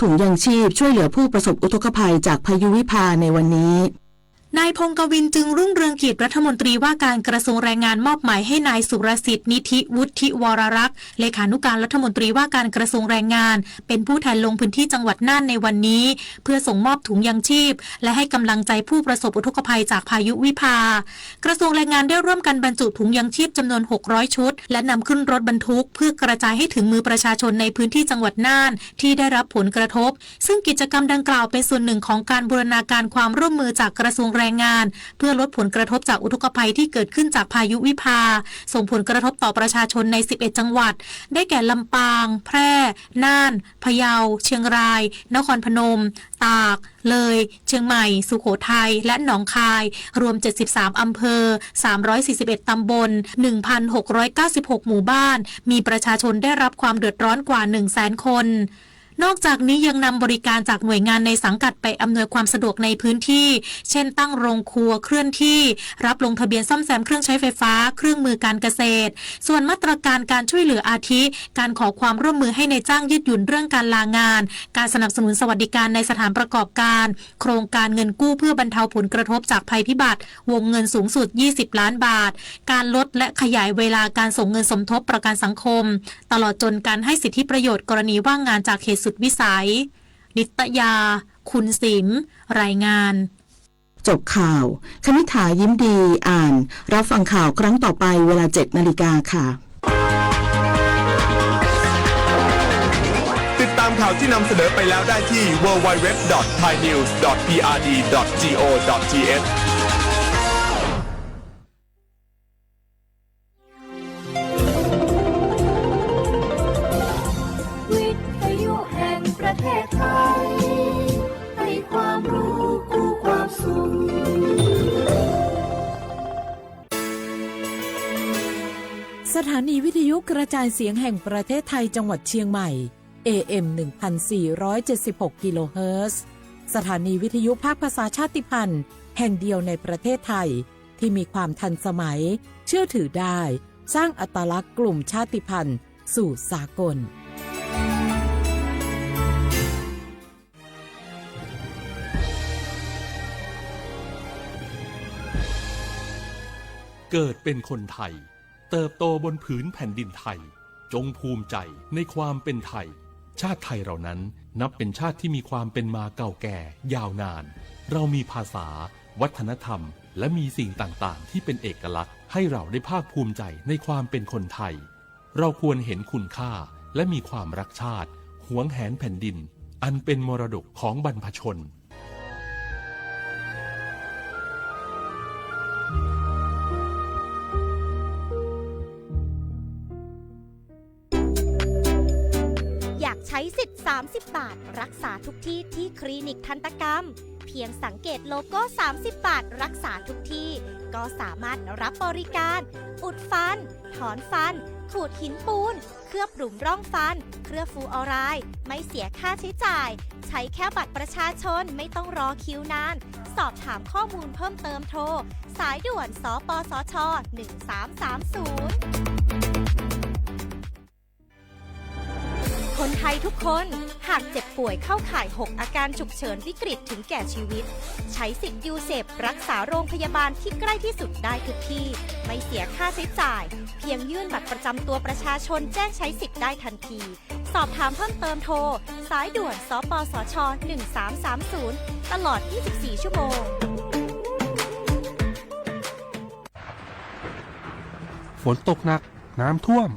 ถุงยางชีพช่วยเหลือผู้ประสบอุทกภัยจากพายุวิภาในวันนี้นายพงศ์กวินจึงรุ่งเรืองกิจรัฐมนตรีว่าการกระทรวงแรงงานมอบหมายให้นายสุรสิทธิ์นิธิวุฒิวรรักษ์เลขานุการรัฐมนตรีว่าการกระทรวงแรงงานเป็นผู้แทนลงพื้นที่จังหวัดน่านในวันนี้เพื่อส่งมอบถุงยางชีพและให้กำลังใจผู้ประสบอุทกภัยจากพายุวิภากระทรวงแรงงานได้ร่วมกันบรรจุถุงยางชีพจำนวน600ชุดและนำขึ้นรถบรรทุกเพื่อกระจายให้ถึงมือประชาชนในพื้นที่จังหวัดน่านที่ได้รับผลกระทบซึ่งกิจกรรมดังกล่าวเป็นส่วนหนึ่งของการบูรณาการความร่วมมือจากกระทรวงแรงงานเพื่อลดผลกระทบจากอุทกภัยที่เกิดขึ้นจากพายุวิภาส่งผลกระทบต่อประชาชนใน11จังหวัดได้แก่ลำปางแพร่น่านพะเยาเชียงรายนครพนมตากเลยเชียงใหม่สุโขทัยและหนองคายรวม73อำเภอ341ตำบล 1,696 หมู่บ้านมีประชาชนได้รับความเดือดร้อนกว่า 100,000 คนนอกจากนี้ยังนำบริการจากหน่วยงานในสังกัดไปอำนวยความสะดวกในพื้นที่เช่นตั้งโรงครัวเคลื่อนที่รับลงทะเบียนซ่อมแซมเครื่องใช้ไฟฟ้าเครื่องมือการเกษตรส่วนมาตรการการช่วยเหลืออาทิการขอความร่วมมือให้ในจ้างยืดหยุ่นเรื่องการลางานการสนับสนุนสวัสดิการในสถานประกอบการโครงการเงินกู้เพื่อบรรเทาผลกระทบจากภัยพิบัติวงเงินสูงสุด20ล้านบาทการลดและขยายเวลาการส่งเงินสมทบประกันสังคมตลอดจนการให้สิทธิประโยชน์กรณีว่างงานจากเหตุสุดวิสัยนิตยาคุณศิมรายงานจบข่าวคณิษฐายิ้มดีอ่านรับฟังข่าวครั้งต่อไปเวลา 7:00 น.ค่ะติดตามข่าวที่นำเสนอไปแล้วได้ที่ www.thainews.prd.go.thประเทศไทยให้ความรู้คู่ความสุขสถานีวิทยุกระจายเสียงแห่งประเทศไทยจังหวัดเชียงใหม่ AM 1476 กิโลเฮิรตซ์สถานีวิทยุภาคภาษาชาติพันธุ์แห่งเดียวในประเทศไทยที่มีความทันสมัยเชื่อถือได้สร้างอัตลักษณ์กลุ่มชาติพันธุ์สู่สากลเกิดเป็นคนไทยเติบโตบนผืนแผ่นดินไทยจงภูมิใจในความเป็นไทยชาติไทยเรานั้นนับเป็นชาติที่มีความเป็นมาเก่าแก่ยาวนานเรามีภาษาวัฒนธรรมและมีสิ่งต่างๆที่เป็นเอกลักษณ์ให้เราได้ภาคภูมิใจในความเป็นคนไทยเราควรเห็นคุณค่าและมีความรักชาติหวงแหนแผ่นดินอันเป็นมรดกของบรรพชนใช้สิทธิ์30 บาทรักษาทุกที่ที่คลินิกทันตกรรมเพียงสังเกตโลโก้30 บาทรักษาทุกที่ก็สามารถรับบริการอุดฟันถอนฟันขูดหินปูนเคลือบหลุมร่องฟันเคลือบฟลูออไรด์ไม่เสียค่าใช้จ่ายใช้แค่บัตรประชาชนไม่ต้องรอคิวนานสอบถามข้อมูลเพิ่มเติมโทรสายด่วนสปสช1330คนไทยทุกคนหากเจ็บป่วยเข้าข่าย6อาการฉุกเฉินวิกฤตถึงแก่ชีวิตใช้สิทธิ์ยูเซปรักษาโรงพยาบาลที่ใกล้ที่สุดได้ทุกที่ไม่เสียค่าใช้จ่ายเพียงยื่นบัตรประจำตัวประชาชนแจ้งใช้สิทธิ์ได้ทันทีสอบถามเพิ่มเติมโทรสายด่วนสปสช1330ตลอด24ชั่วโมงฝนตกหนักน้ำท่วม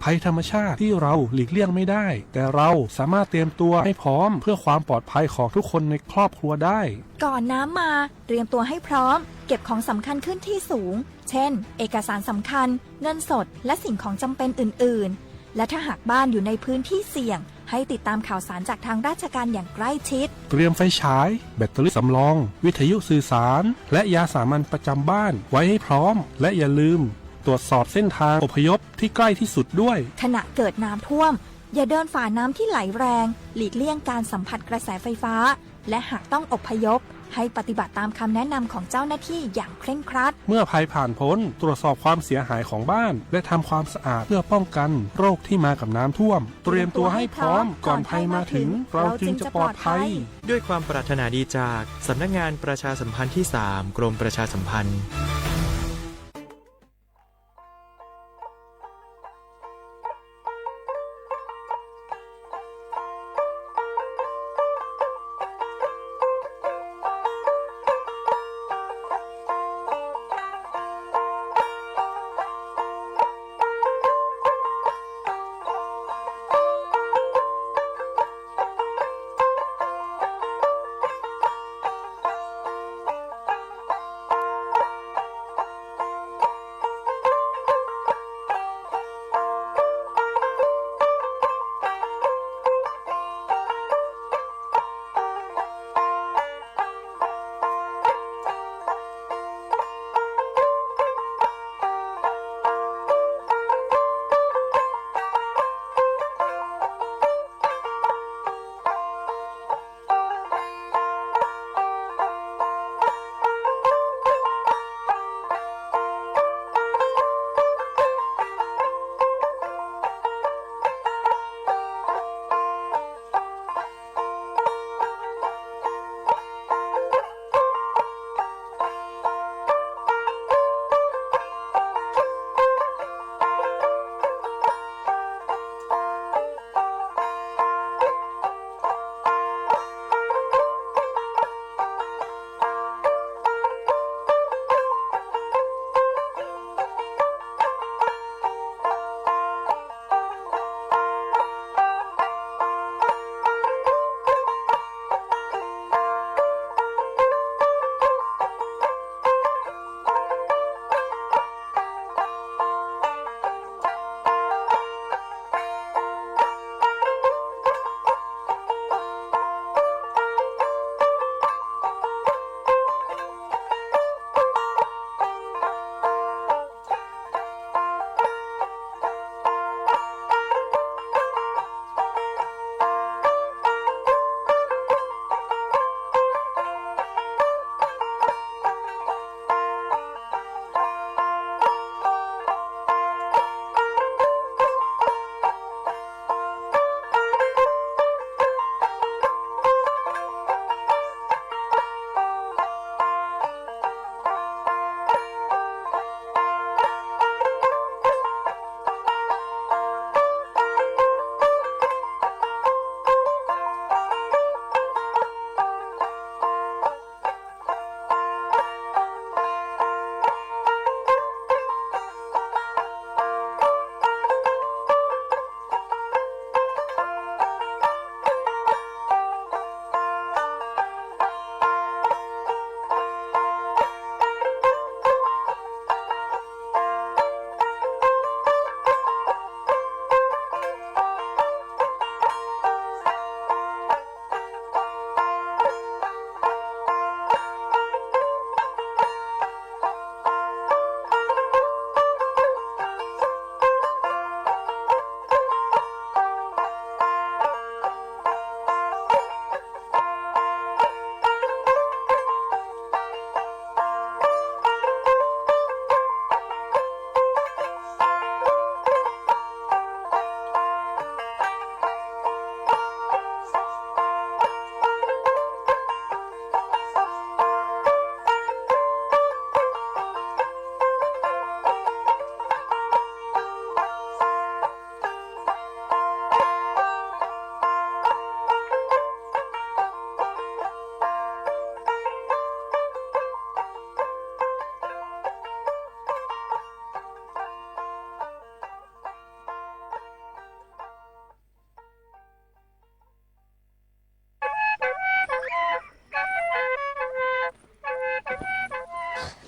ภัยธรรมชาติที่เราหลีกเลี่ยงไม่ได้แต่เราสามารถเตรียมตัวให้พร้อมเพื่อความปลอดภัยของทุกคนในครอบครัวได้ก่อนน้ำมาเตรียมตัวให้พร้อมเก็บของสำคัญขึ้นที่สูงเช่นเอกสารสำคัญเงินสดและสิ่งของจำเป็นอื่นๆและถ้าหากบ้านอยู่ในพื้นที่เสี่ยงให้ติดตามข่าวสารจากทางราชการอย่างใกล้ชิดเตรียมไฟฉายแบตเตอรี่สำรองวิทยุสื่อสารและยาสามัญประจำบ้านไว้ให้พร้อมและอย่าลืมตรวจสอบเส้นทางอพยพที่ใกล้ที่สุดด้วยขณะเกิดน้ำท่วมอย่าเดินฝ่าน้ำที่ไหลแรงหลีกเลี่ยงการสัมผัสกระแสไฟฟ้าและหากต้องอพยพ ให้ปฏิบัติตามคำแนะนำของเจ้าหน้าที่อย่างเคร่งครัด เมื่อภัยผ่านพ้นตรวจสอบความเสียหายของบ้านและทำความสะอาดเพื่อป้องกันโรคที่มากับน้ำท่วมเตรียมตัวให้พร้อมก่อนภัยมาถึงเราจึงจะปลอดภัย ด้วยความปรารถนาดีจากสำนักงานประชาสัมพันธ์ที่ 3 กรมประชาสัมพันธ์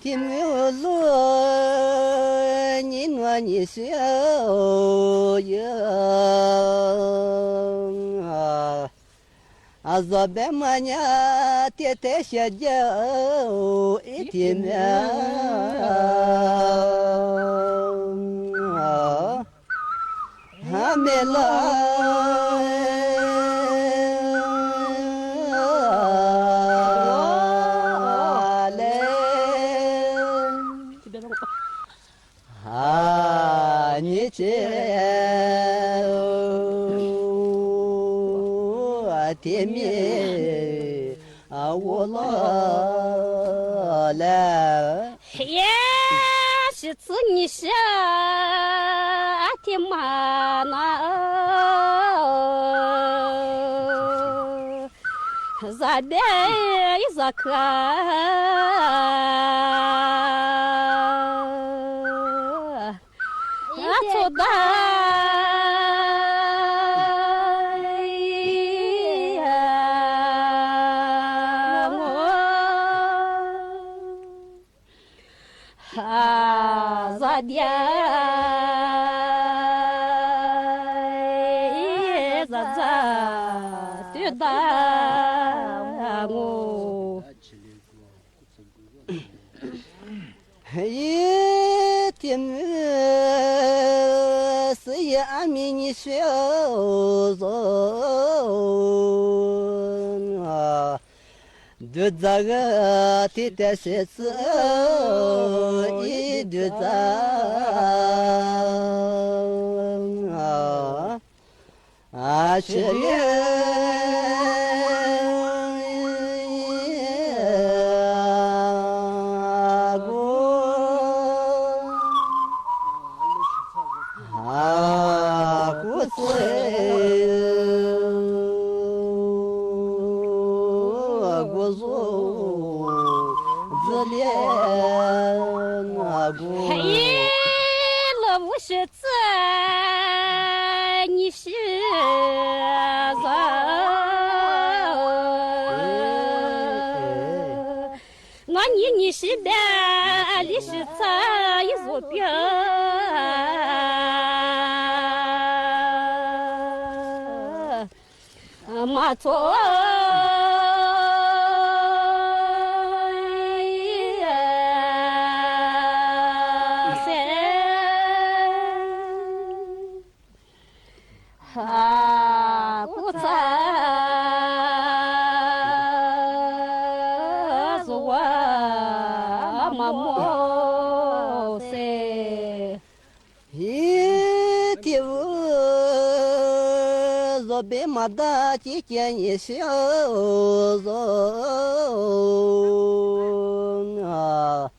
tìm yêu lúa nhìn hoa nhìn xưa giờ bé mà nhá tiệt thế sẽ giàu ít tiền ha mẹ la 甜蜜我老了。耶，是子你是天妈那，咋的咋看？做的。一天是也安眠你小子啊，就这个天天写字一就这啊，学你是我你是的，你是咋一座边？马错。别马达几件一小子啊，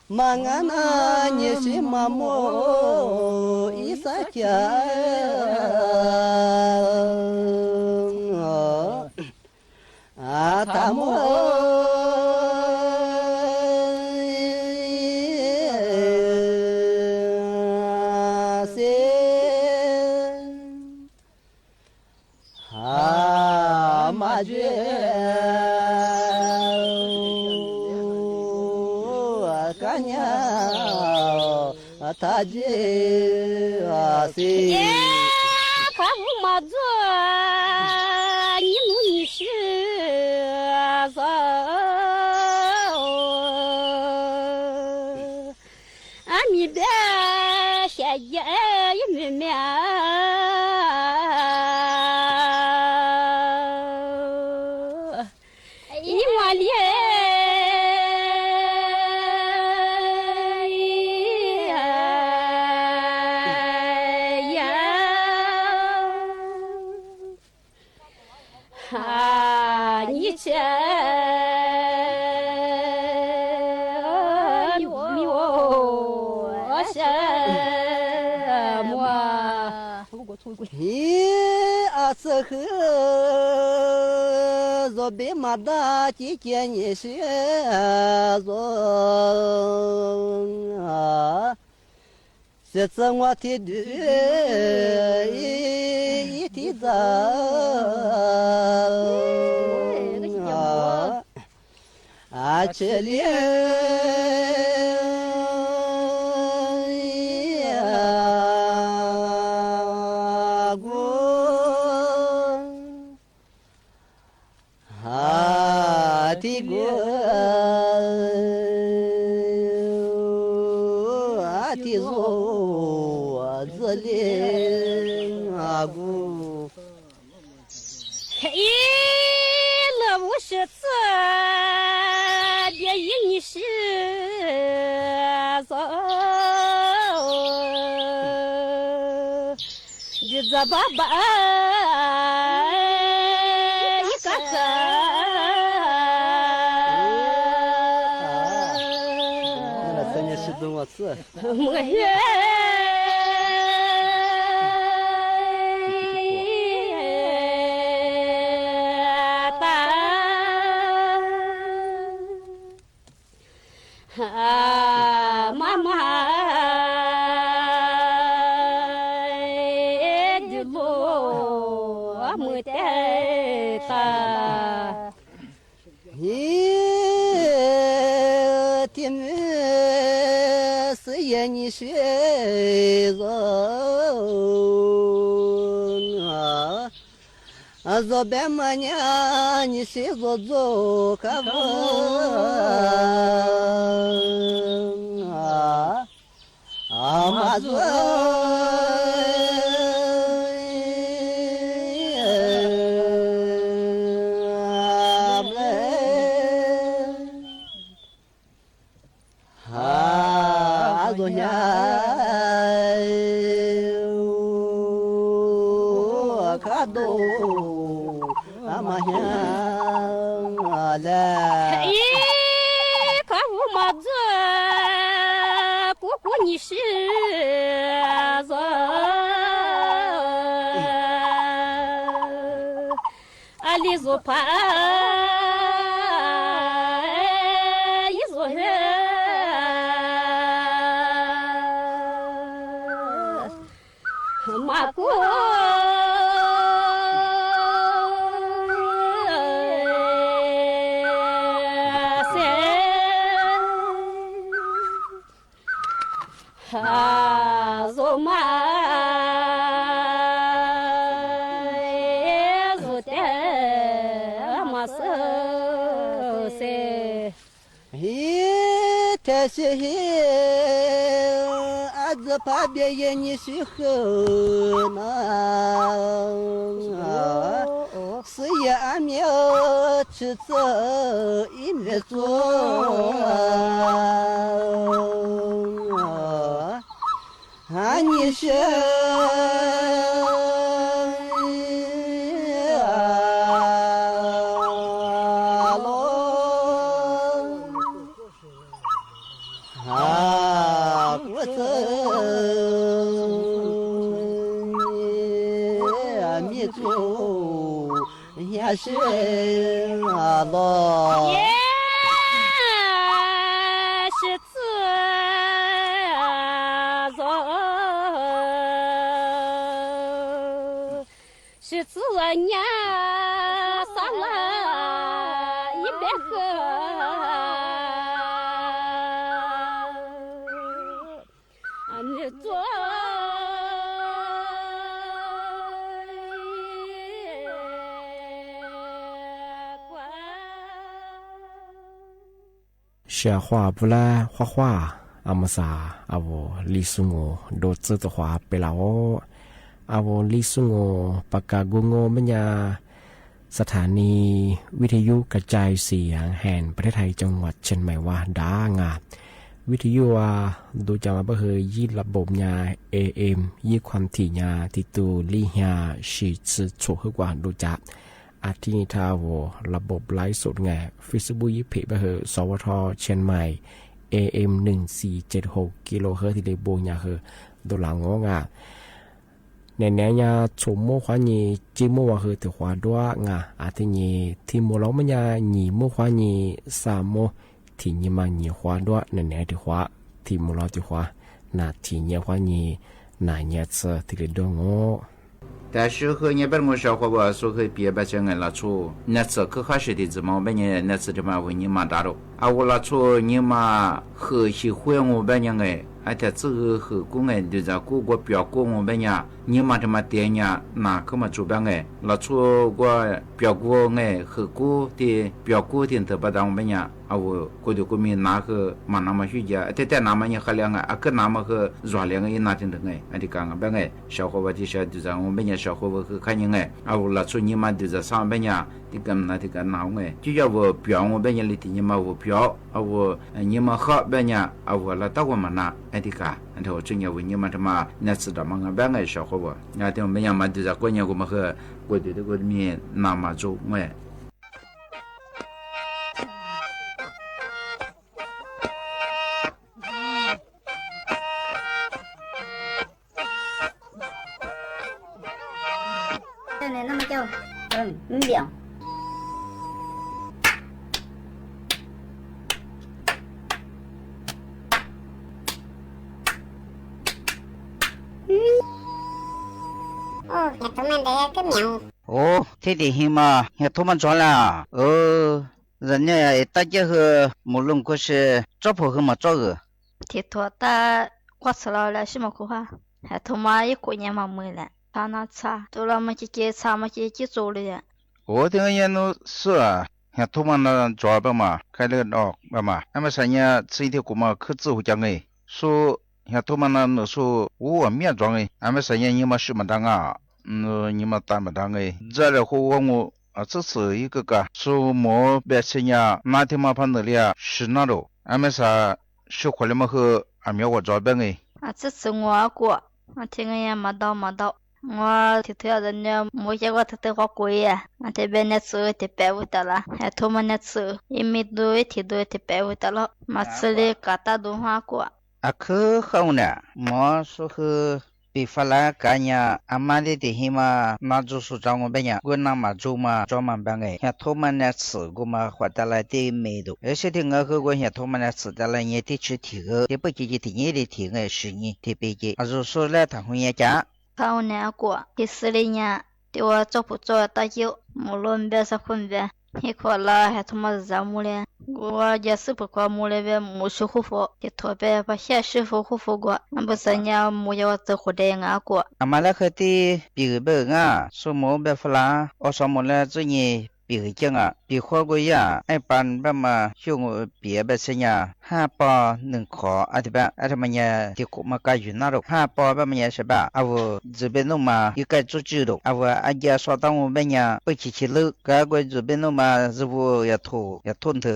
马俺那你是马莫一三家啊，他莫。他这耶，他不嘛做，你努你是啥？俺们的现在也没面，你我哩。这个若别马达几件也是啊，这次我听的一提早啊，这里。爸爸。我吃。我月。妈妈的路没得大，天是眼你学人做白马娘你谁做可不马做你是人，阿里做怕一做人，马过。这旁边也你是很难，是也俺们吃这一面做，俺你是。也是啊喽，也是自走，是自年上了100个，你做。小花不来画画，阿么啥阿我李松我都知道画不了哦，阿我李松我ปากกากุงโมญาสถานีวิทยุกระจายเสียงแห่งประเทศไทยจังหวัดเชียงใหม่ว่าดางาวิทยุว่าดูจังว่าเฮยยี่ระบบญา AM ยี่ความถี่ญาติตูลี่ญาชีชื่อโฉกกว่าดูจักอาทินิทาวระบบไลฟ์สดไง Facebook ยี่เพจเฮสวทเชียงใหม่ AM 1476กิโลเฮิรตซ์ที่เลโบญาเฮดูหลังงงาในแนวยาชมโมควานีจิโมว่าเฮถือควาดัวงาอาทินีที่โมเราไม่ยาหนีโมควานีสามโมที่ยี่มาหนีควาดัวในแนวที่ควาที่โมเราที่ควานาที่ยี่ควานีนาเนี่ยเจอที่เลดงโง่但是和日本我小伙伴说和别把钱拿出，那次可开始的怎么办呢？那次的嘛为你妈打了，啊我拿出你妈和喜欢我办呢哎，啊他这个和公哎对着各个表哥我办呢，你妈他妈爹呢哪个嘛主办哎，拿出个表哥哎和哥的表哥的得不当我办呢。啊，我过去过面拿个嘛那么许家，但那么你喝两个，啊个那么个热两个也拿点的哎，啊你讲个别个小伙伴的小队长，我们家小伙伴去看人哎，啊我拿出你妈队长上边呀，这个那这个拿哎，就叫我表我边家里的你妈我表，啊我你妈喝边家，啊我拿到我们拿，哎这个，然后正要为你们他妈那次的嘛个别个小伙伴，那天我们家嘛队长过年我们和过去的过面那么做哎。nhà tụi mình để cái miệng Ồ, thế thì hi mà, nhà thua mình chọn là, rồi nhà ta chơi hờ một lần có sẽ chọc hồ mà chọc rồi. thì thua ta quá sợ là gì mà cô ha hệ thống máy của nhà mà mới là ta nó xa tôi làm mà chỉ xa mà chỉ做了呀 Ồ, thì nghe nó sợ, nhà thua mình là chọn bao mà, cái này đó bao mà, em mà sáng nhà chỉ theo cũng mà khứ tự hồ chẳng ấy, số nhà thua mình là nó số ở miền trong ấy, em mà sáng nhà nhưng mà sự mà đang à, nhưng mà ta mà đang ấy, giờ là hồ ông这是一个个，说莫别些呀，那天嘛碰到了是那喽，俺们啥学会了么后，俺们我这边诶。这次我过听人家没到我提头人家没见过提花贵呀这边那次提白味的了还他们那次一米多提白味的了没吃的嘎达动画过可好呢，莫说和比发了干呀，阿妈的地方嘛，那就是找我别人，我那嘛做嘛专门办个，像他们那吃过嘛，获得了的美度，而且的我和我像他们那吃得了也得吃提个，也不记得你的提个是你的背景，啊，就说了他会也讲。好难过，第四年对我做不做大酒，无论别是混别。一块了还他妈热木嘞，我也是不过木那边木须护肤，的特别把些师傅护肤过，那不是人家木要走活的俺过。阿妈那个的比个别啊，说木别发啦，我说木那最近比个讲啊，比花个呀，一般别嘛，像我别别些呀，5包能考，啊对吧？啊他们呀，的国嘛干云那喽，5包别么呀是吧？啊我这边弄嘛，一个做制喽，啊我阿家说当我们呀，不起了，个个这边弄嘛，是不要拖要吞头，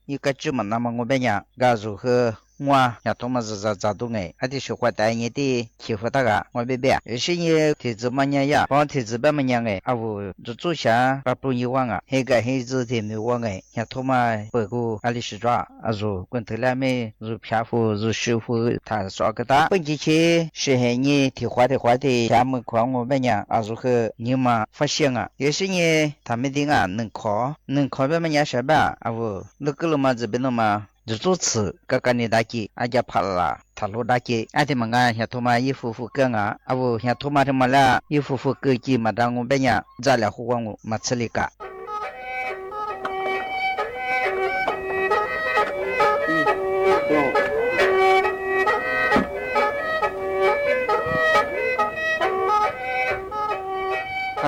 一个做嘛那么我们呀，个如何？我要他妈是咋动哎，还得学会带你的欺负他个，我别别，有些人体质么样呀，帮体质别么样哎，啊我就做下把不遗忘啊，那个孩子的没忘哎，要他妈不过阿里是抓，啊如滚头来没，如漂浮如舒服，他说个他，本期去是ให้你体化的下面看我们呀，啊如何你嘛发现啊，有些人他们的啊能考别么样是吧，啊我那个了嘛这边了嘛。就做吃，刚刚你打击，阿家怕了，他路打击，阿弟们啊，像他妈一夫妇跟啊，啊不像他妈他妈啦，一夫妇跟鸡嘛当我别人，咱俩互光我嘛吃里个。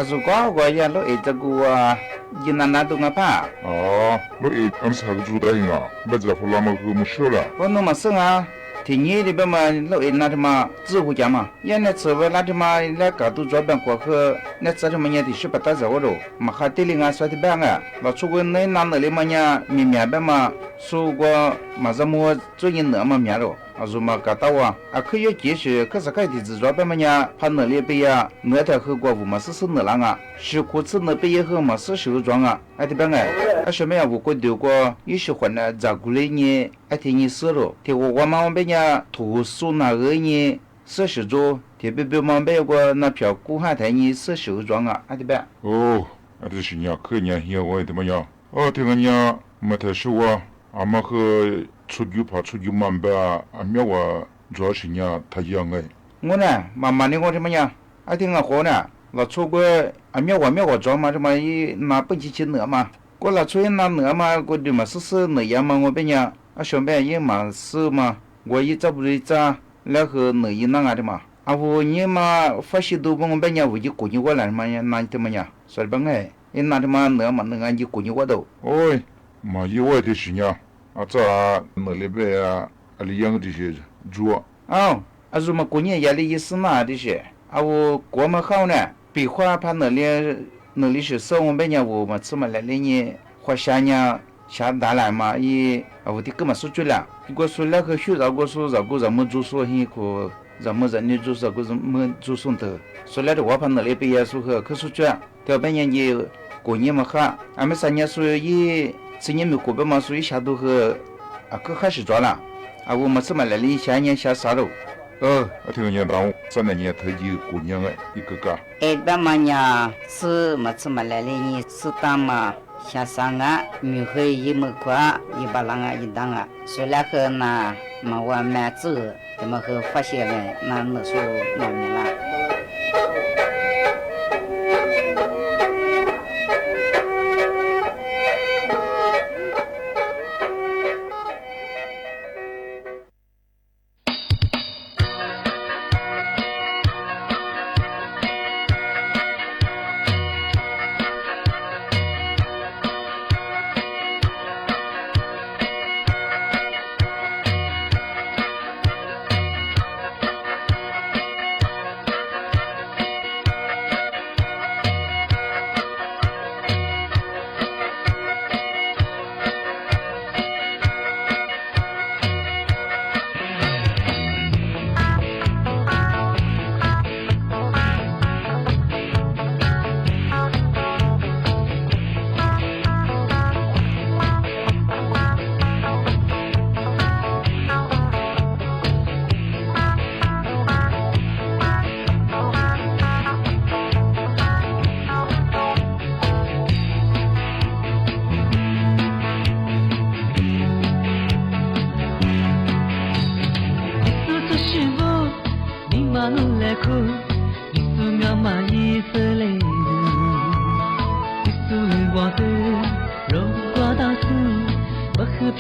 如果我要录一个啊。Gimana tu ngapa? Lo am sa ju dai nga, ba za fu la ma ku mu shola. Wo no ma seng a, ti ni de ba ma lo na de ma zhi hu jia ma. Ya na ce wa la de ma la ga du zhuo ban guo ke, na ce de ma ya de shi ba da za wo ro. Ma ha de li nga swa de ba nga. Lo chu gu nei na le ma ya mi mia ba ma su guo ma za mo zui yin ne ma mia ro. 啊，如嘛个到啊，啊可以继续，可是该的制作办么呀？怕那里边呀，那条后果嘛是那啷啊？是裤子那边以后嘛是手装啊？哎，对吧？哎，啊什么呀？我丢过，有时候呢，照顾了你，哎，听你说了，听我们边呀，图书那个呢，是手做，特别嘛别个那票古汉台呢是手装啊？哎，对吧？哦，啊这是呀，可年呀，我怎么样？哦，听人家没太说啊，俺们和。出去慢吧，俺们我主要是呢，他养哎。我呢，慢慢的我怎么样？I think 好呢，老出国，俺们我做嘛，这么一拿不起呢嘛，我拿出去拿呢嘛，我对嘛是那样嘛，我别样，啊上班也嘛是嘛，我一找不着找，然后那一那的嘛，啊我你嘛发现都我别样我就过去过来嘛呀，那怎么样？说的吧哎，一拿的嘛那嘛那俺就过去过头。哦，嘛意外的是呢。啊，这那里边啊，啊里养这些猪。哦，啊，如么过年夜里也是那这些，啊，我过么好呢？比花怕那里是少我们家我们吃么来里呢，花下呢下大来嘛，也啊我的根本是做了，我说那个学绕过说绕过咱们做说很可，咱们人的做绕过咱们做送的，说来的我怕那里边也说和可是做，条半年也过年么好，俺们3年说也。今年没过半嘛，所以下都和啊，可开始做了啊，我们怎么来里下年下啥喽？啊听人家讲，3年他就过年哎，一个个。哎，半嘛呢是么怎么来里呢？是当嘛下3啊，没会一么快，一把啷啊一当啊，虽然和那么我买走，怎么和发现了那时候那年了。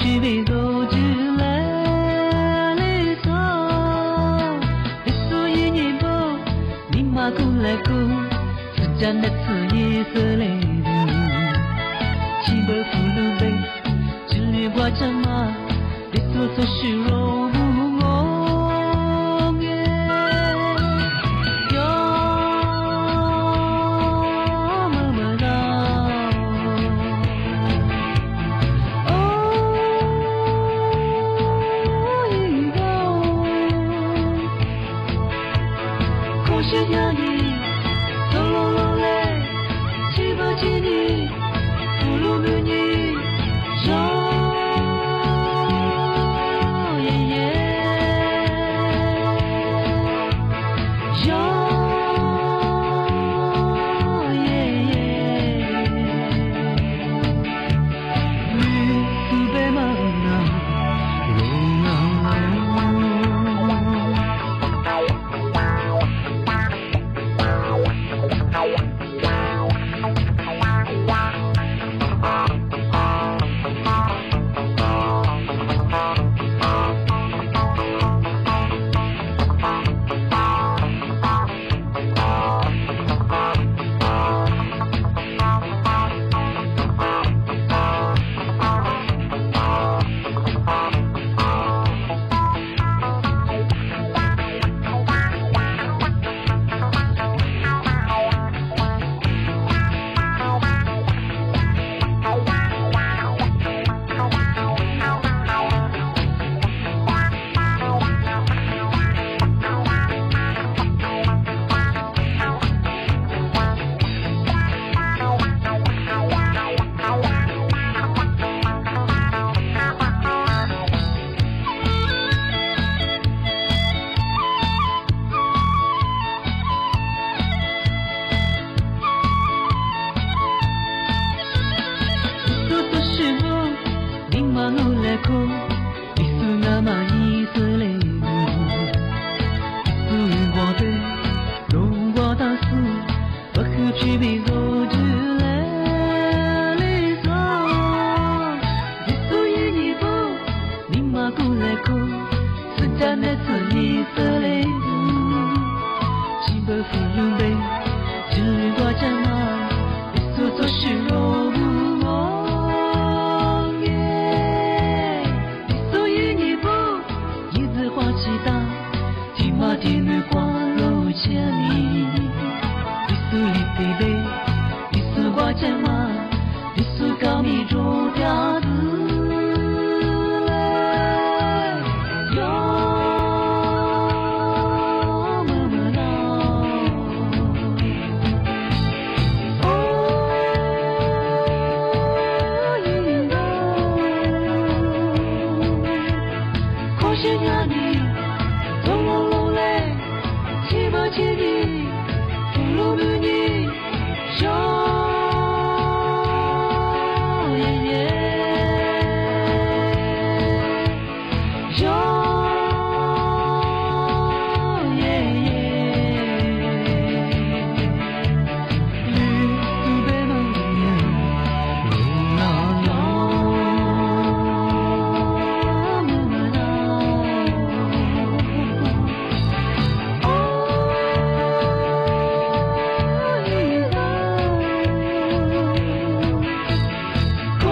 去被走进来里头，所以你不你妈过来过，是真的吃一色来的，七百俘虏被，只留挂着马，你所做虚荣不我耶。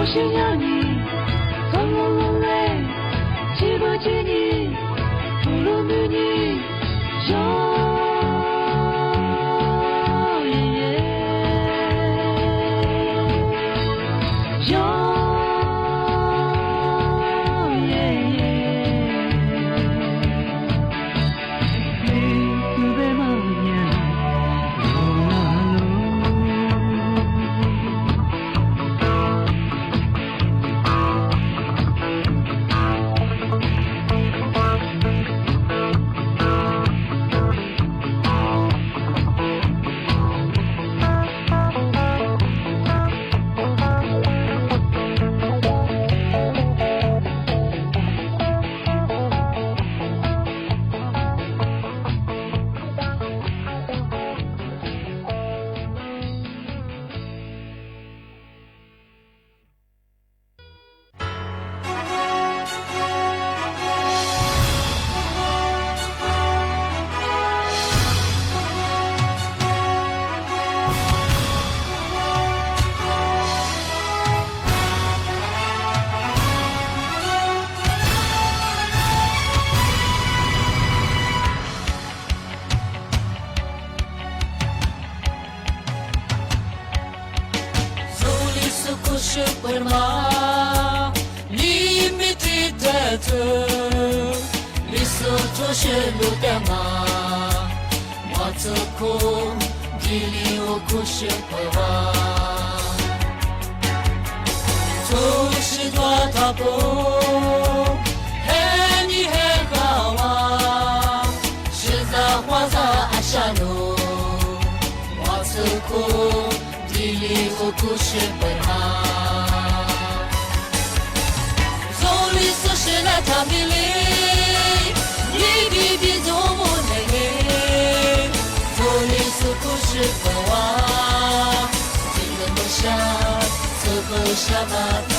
是呀你，走路路嘞，起不起你，不路不你，哟耶耶，哟耶耶，绿树白马那，龙啊龙。kushukuma limititetu lisotoshelutema mwatuku giliokushukuma tushidwatapo heni hekawa shizahwaza ashano mwatuku giliokushukuma zoli soshela tabili Yidi bizomonege zoli sokushukuma Tilmusha Shabbat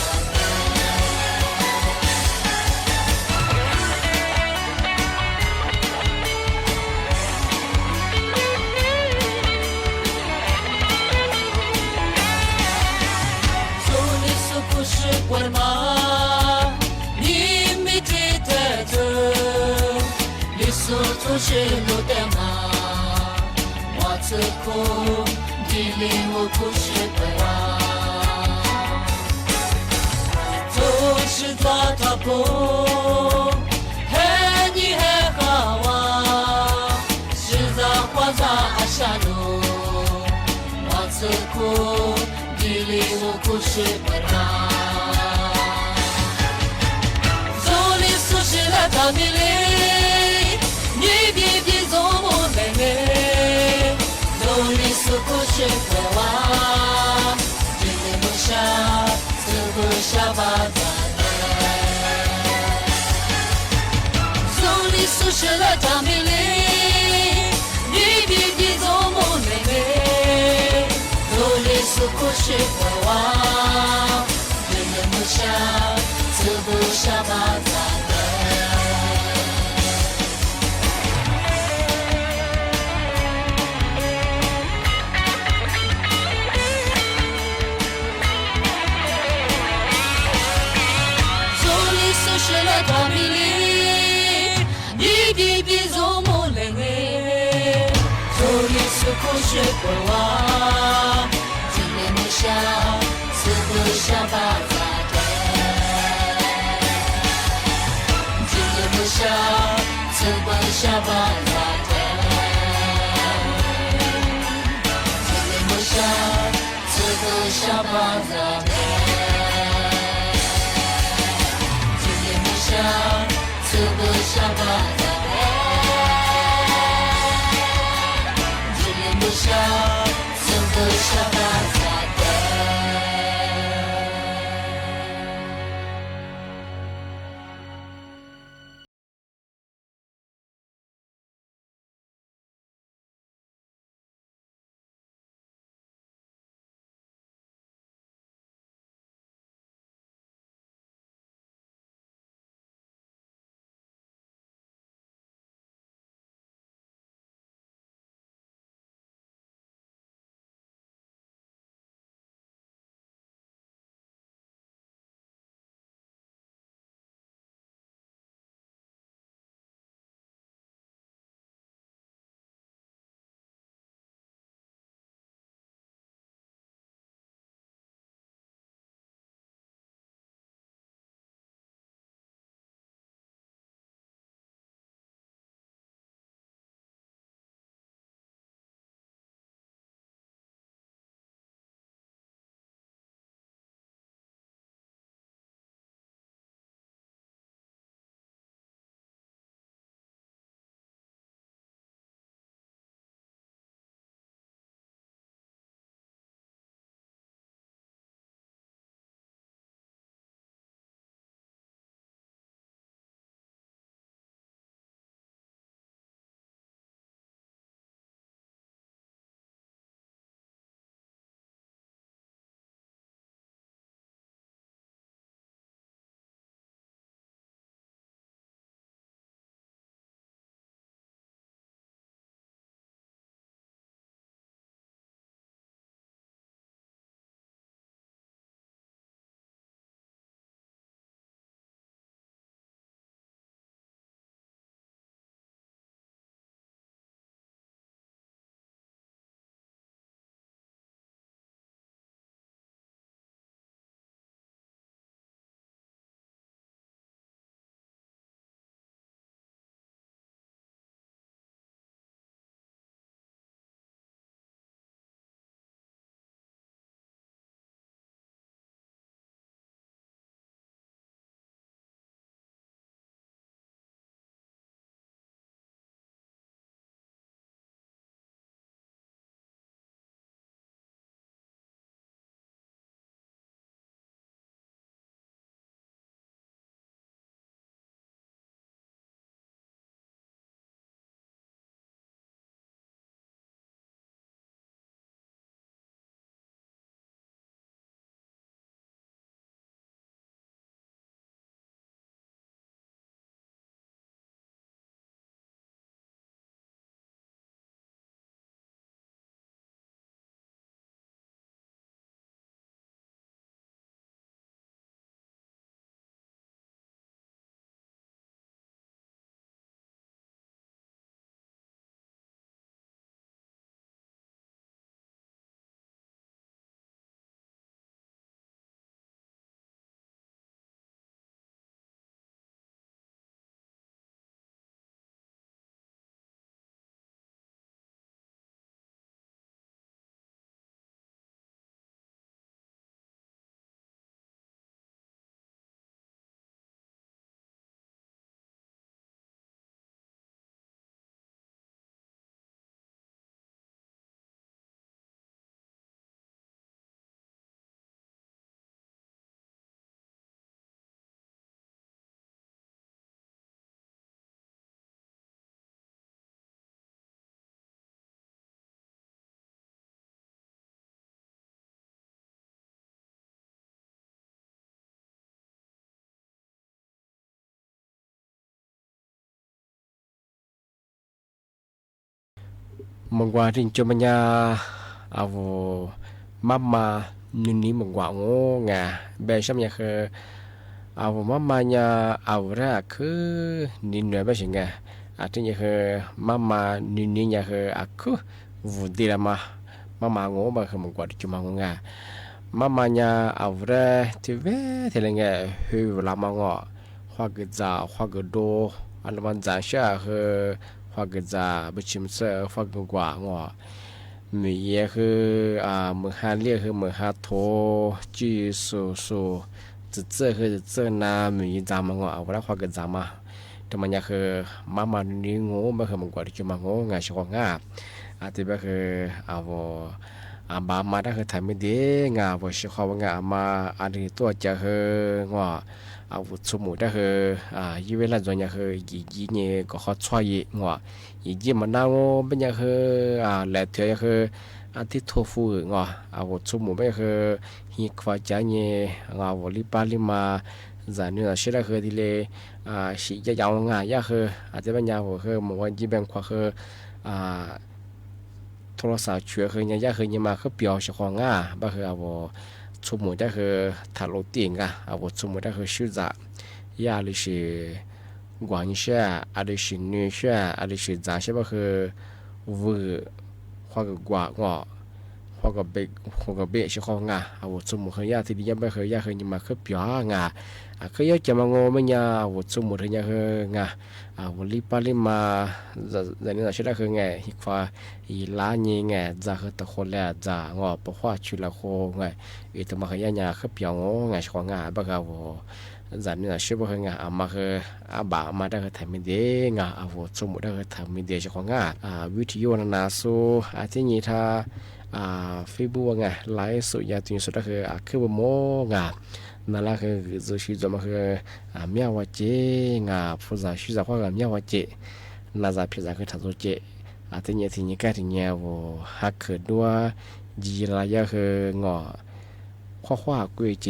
Zoli sokushukuma limititetu lisotoshilutema mwatuku giliokushukuma Toshidatapo Heni hekawa Shizakwaza ashano Watsuko Gili ukushibara Zoli sushila tabili Nibi bizomo benge Zoli sukushibara Gili musha Shabbat Zoli sushela tamili Nibi bizomo nege Zoli sukushikawa Dile musha Tsubu Shabbat Shela tamili Yidi bizomo lenge Zoli sukushikwa Tile musha Tsubu Shabbat Tile musha Tsubu Shabbat Tile musha Tsubu Shabbat Tsubu Shabbat Musha Tsubu Shabbat มงกว่าที่จะมันยาเอามานี่มงกว่าโง่ไงเบชมยาคือเอามาเนี่ยเอาแรกคือนินเหนือไปสิไงอาทิตย์คือมานี่เนี่ยคือคือวุฒิละมาโง่บางคือมงกว่าที่มางงมาเนี่ยเอาแรกที่เวทีละไงคือละมางอ花个早花个多อันมันจะเชื่อคือ花个早不ชิมเสือ花个กว่างอมือเยคือมือหาเรียกคือมือหาโทจีสูจะเจอคือจะเจอนามือจามางอเอาแล้ว花个早มาแต่มันยังคือมานี่งูไม่คือมันกว่าที่จะมางงชงอาทิตย์ก็คือเอาบามาได้คือทำไม่ดีงาว่าชิคาวงามาอันนี้ตัวจะคืองอเอาสมุได้คือยี่เวลาจนยังคือยี่เนี่ยก็เขาช่วยงอยี่มันน่างเป็นยังคือแหล่เทียคืออันที่ทัวฟูงอเอาสมุไม่คือฮิควาจาเนี่ยงอวลิปาลิมาจานเนี่ยสิ่งคือที่เลยสิ่งจะยาวงายาคืออาจจะเป็นยาวคือมันว่ายี่เป็นควาคือโทรศัพท์ช่วยคือเนี่ยยาคือเนี่ยมาคือเปียวชิคาวงาบ้าคือเอาสมุได้คือถาโลติงอ่ะเอาสมุได้คือชื่อจะยาลิชิกวนเช่อะไรชินุเช่อะไรชิจ่าใช่ป่ะคือวูข้อกับกว่างอข้อกับเบชิคองอ่ะเอาสมุคือยาที่ดียังไม่คือยาคือเนี่ยมาคือเปียวงาคือยาจะมางอไม่ยาเอาสมุที่เนี่ยคืองาเอาลิปาลิมาจะเนี่ยใช่ได้คือไงฮิควาอีลานี่ไงจะคือตะโคแลจะงอปะว่าชุลโคไงอีตมาคือยาเนี่ยคือเปียวงอไงชิคองอ่ะบ้าเขาจานเนี่ยชื่อว่าไงมาคือบามาได้คือทำไม่ดีไงสมุได้คือทำไม่ดีชิคองอ่ะวิทยุนาสูที่นี่ถ้าฟีบัวไงไลฟ์สุดยาติสุดก็คือว่าโมไงนั่นแหละคือจะชื่อจะมาคือเมียวเจงผู้ชายชื่อจะว่าเมียวเจน่าจะพี่จะคือทัศน์เจที่นี่ก็ที่นี่ว่าฮักคือด้วยจีรายคืองอข้อกุยเจ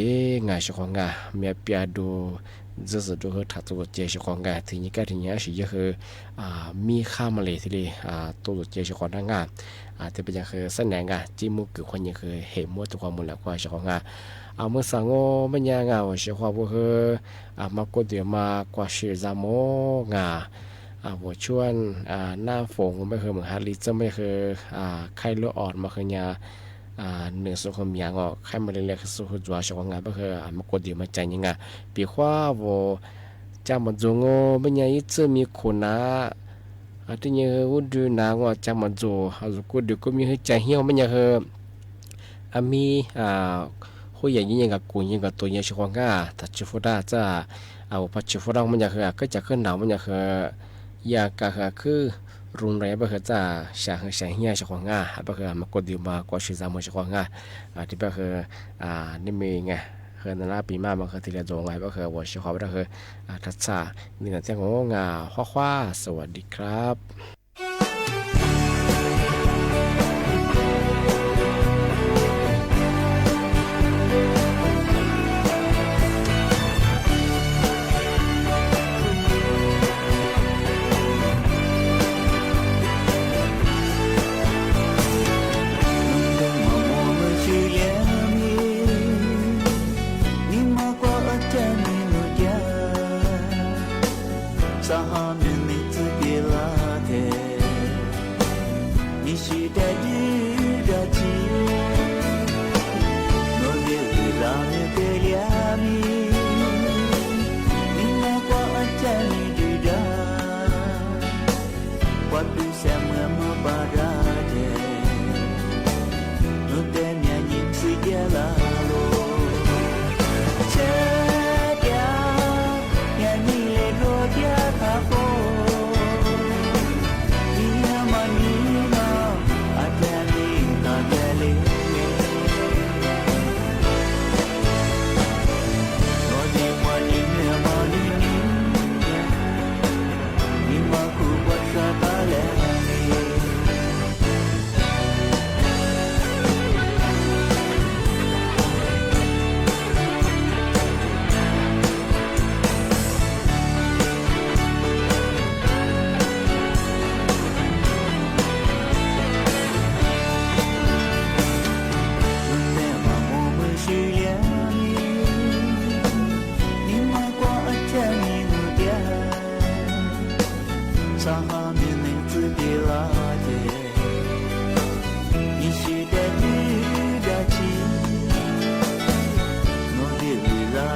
งชิคองเมียเปียดูจะดูคือทัศน์เจชิคองที่นี่ก็ที่นี่สิ่งคือมีข้ามเลยทีเดียวตัวเจชิคองงที่เป็นอย่างคือแสดงจิมุกคนยังคือเห็นมั่วตัวความมูลกว่าชิคองเอาเมื่อสังโง่ไม่ยางว่าชิคองว่าคือมากดเดียวมากว่าชื่อจามงว่าชวนหน้าฝงไม่คือเหมือนฮาริจะไม่คือไข้เลือดอ่อนมาคือยาเนื้อสุขมีอย่างไข้มาเรียกสุขจัวชิคองก็คือมากดเดียวมาใจยังปีขว่าว่าจามันจงไม่ยางยิ่งจะมีคนที่นี่วุฒินาว่าจำมันโจเอากูเดี๋ยวก็มีให้ใจเหี่ยวมันยังมีคุยอย่างนี้ยังกับกูยังกับตัวยังชิคองถ้าชิฟุดาจะเอาพัชชิฟุดามันยังก็จะขึ้นหนาวมันยังอยากก็คือรุนแรงบ่คือจะเสียเหี่ยชิคองบ่คือมากดดีมากว่าชิซามชิคองที่บ่คือนี่มีไงคือนั่นละปีมามันคือที่เรียนจงไงก็คือว่าชิคองก็คือทัศน์นี่ก็จะงงคว้าสวัสดีครับSahamin itu bila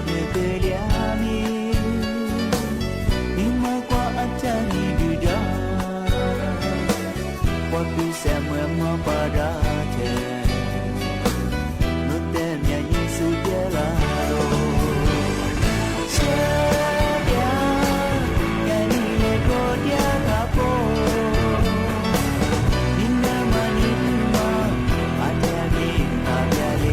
别对了你，你莫挂阿家你的家，我比什么么巴拉切，我的面你是别拉罗，切呀，该你也过点卡波，你那么你嘛，阿家你阿家哩。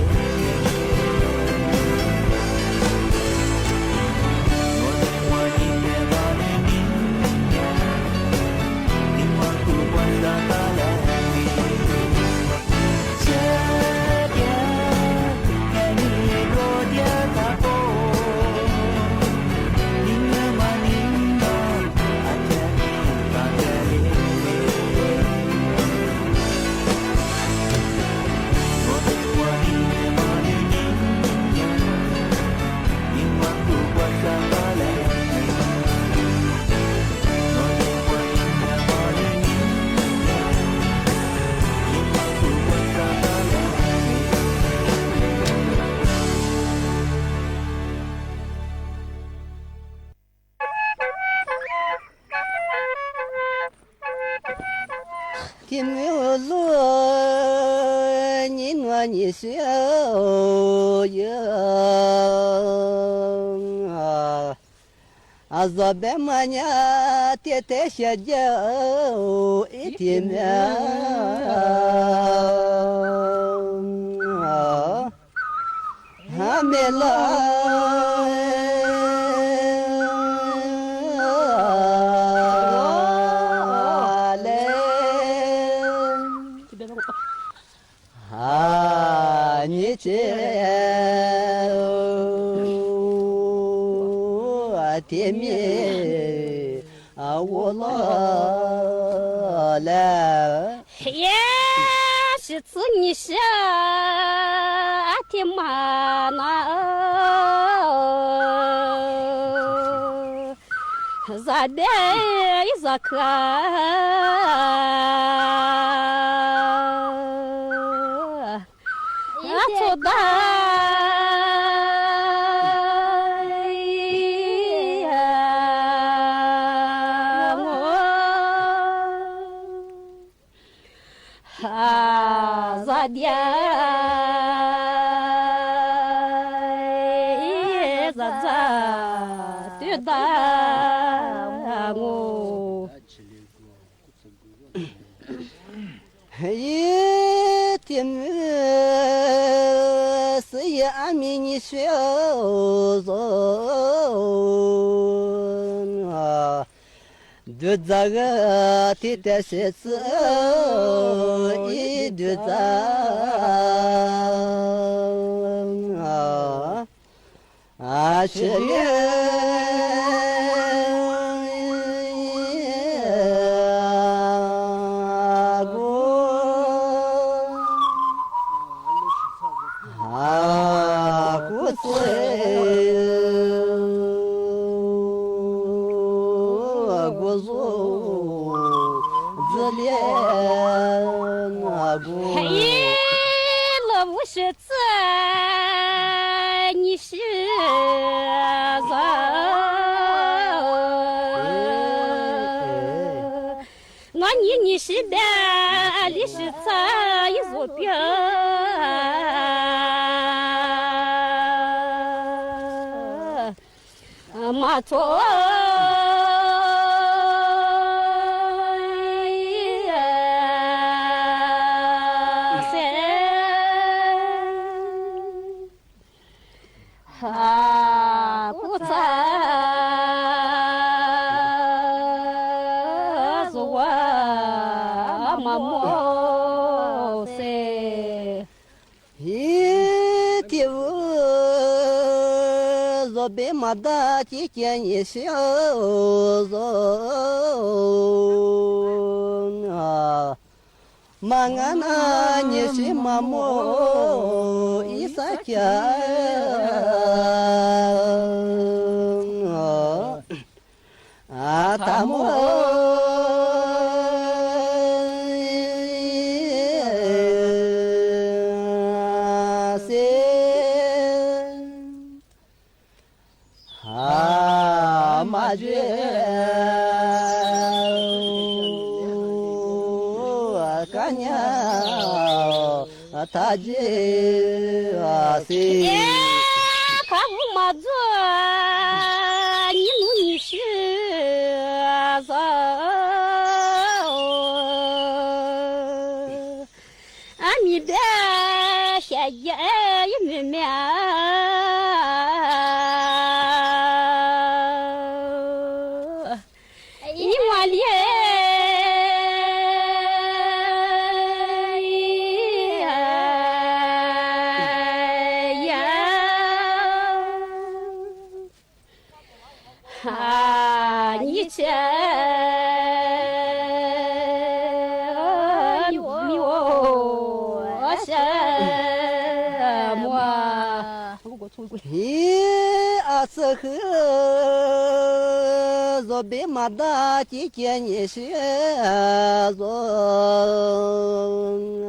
天没有路，你我你笑呀啊，左边嘛呀，天天下脚一天苗还没来。你这天面我老了，耶，是子你是天嘛那，咋的咋可？做的我咋的咋对的我。一天是也阿弥你笑着啊，就这个天天是子一就这啊是你是的，你是在一座边，马错。不在。别马达几件一小人啊，马鞍那你是马莫一撒家啊，他莫。马军干娘他这是看我马子你努你是啥你的小爷也没命你往里你这你我什么？咦，阿是和若别马达几件你是若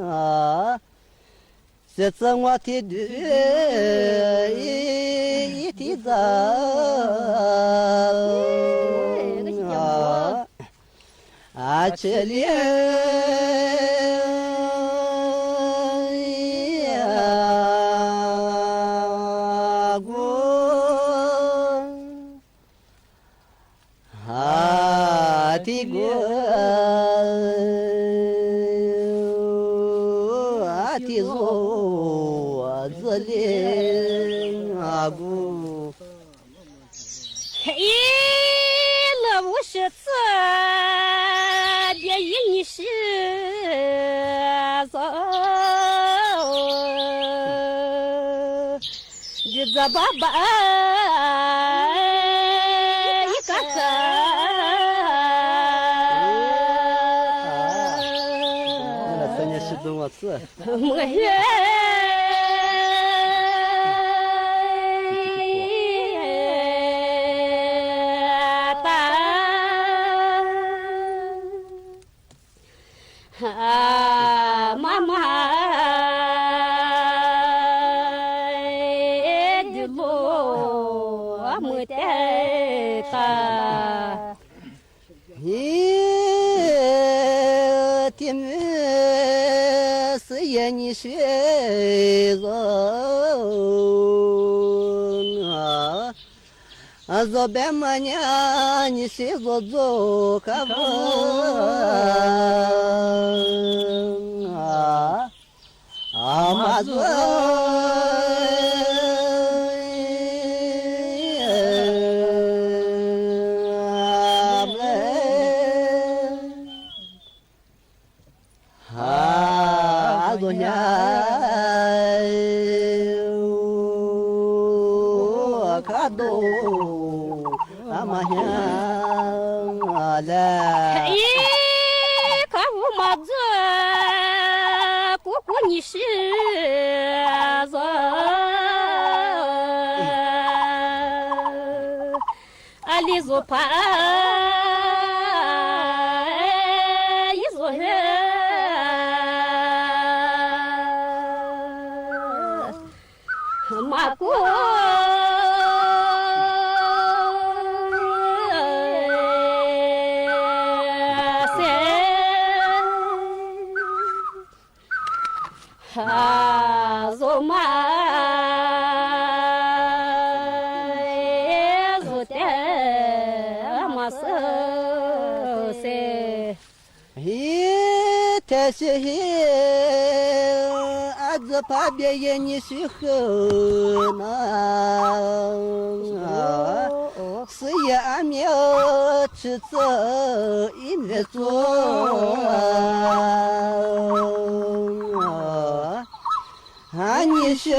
啊，这次我提的一提早啊，这里。爸爸一个个，那三年是怎么事？我也。妈妈。你学着啊，若别么娘，你学着做可不马做。你是人，阿里做怕一做人，马过。这些阿子怕别人你是很难，是也俺没有吃这一面做，啊你是。